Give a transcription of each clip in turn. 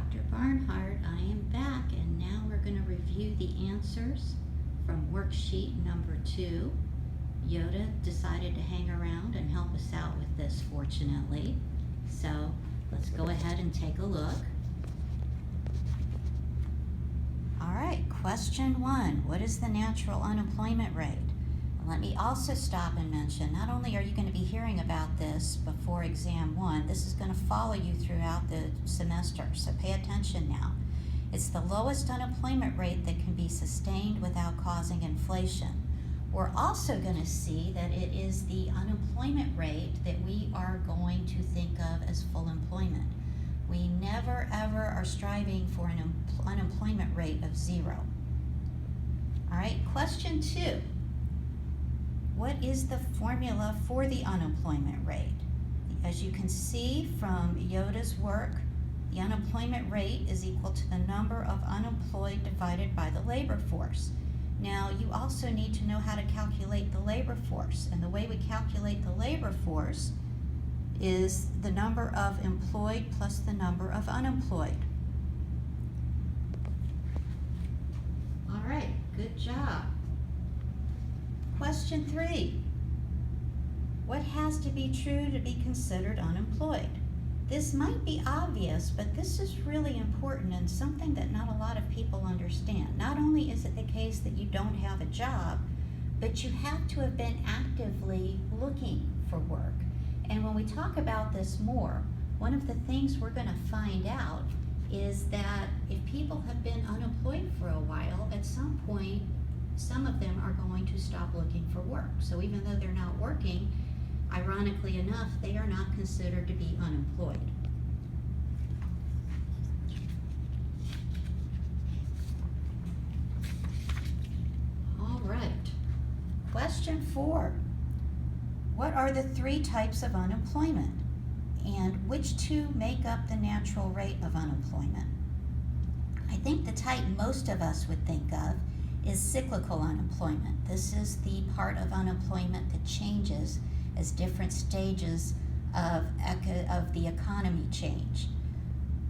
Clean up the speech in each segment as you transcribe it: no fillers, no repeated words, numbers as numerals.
Dr. Barnhart. I am back, and now we're going to review the answers from worksheet number 2. Yoda decided to hang around and help us out with this, fortunately. So let's go ahead and take a look. All right, question 1. What is the natural unemployment rate? Let me also stop and mention, not only are you going to be hearing about this before exam 1, this is going to follow you throughout the semester, so pay attention now. It's the lowest unemployment rate that can be sustained without causing inflation. We're also going to see that it is the unemployment rate that we are going to think of as full employment. We never ever are striving for an unemployment rate of 0. All right, question 2. What is the formula for the unemployment rate? As you can see from Yoda's work, the unemployment rate is equal to the number of unemployed divided by the labor force. Now, you also need to know how to calculate the labor force, and the way we calculate the labor force is the number of employed plus the number of unemployed. All right, good job. Question 3. What has to be true to be considered unemployed? This might be obvious, but this is really important and something that not a lot of people understand. Not only is it the case that you don't have a job, but you have to have been actively looking for work. And when we talk about this more, one of the things we're going to find out is that if people have been unemployed for a while, at some point, some of them are going to stop looking for work. So even though they're not working, ironically enough, they are not considered to be unemployed. All right. Question 4. What are the 3 types of unemployment? And which 2 make up the natural rate of unemployment? I think the type most of us would think of is cyclical unemployment. This is the part of unemployment that changes as different stages of the economy change.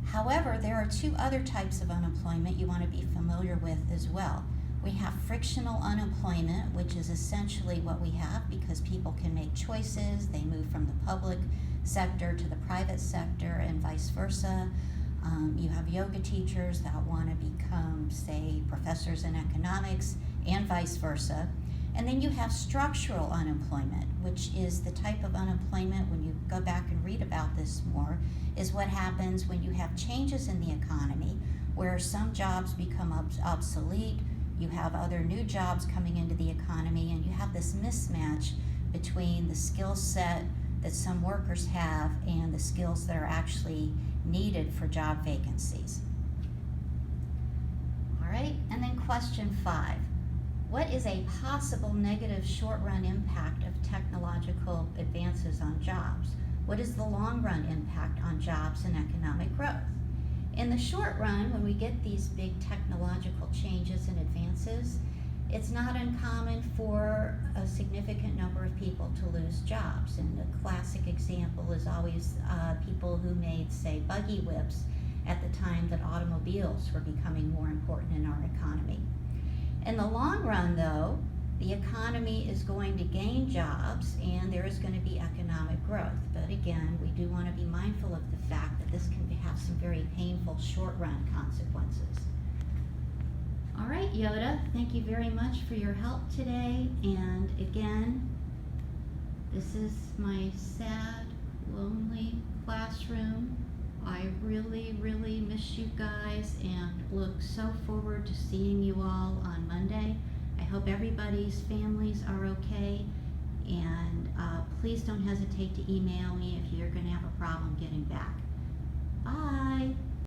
However, there are 2 other types of unemployment you want to be familiar with as well. We have frictional unemployment, which is essentially what we have because people can make choices. They move from the public sector to the private sector and vice versa. You have yoga teachers that want to become, say, professors in economics and vice versa. And then you have structural unemployment, which is the type of unemployment, when you go back and read about this more, is what happens when you have changes in the economy where some jobs become obsolete, you have other new jobs coming into the economy, and you have this mismatch between the skill set that some workers have and the skills that are actually needed for job vacancies. All right, and then question 5. What is a possible negative short-run impact of technological advances on jobs? What is the long-run impact on jobs and economic growth? In the short run, when we get these big technological changes and advances, it's not uncommon for a significant number of people to lose jobs. And the classic example is always people who made, say, buggy whips at the time that automobiles were becoming more important in our economy. In the long run, though, the economy is going to gain jobs and there is going to be economic growth. But again, we do want to be mindful of the fact that this can have some very painful short-run consequences. All right, Yoda, thank you very much for your help today. And again, this is my sad, lonely classroom. I really, really miss you guys and look so forward to seeing you all on Monday. I hope everybody's families are okay. And please don't hesitate to email me if you're going to have a problem getting back. Bye.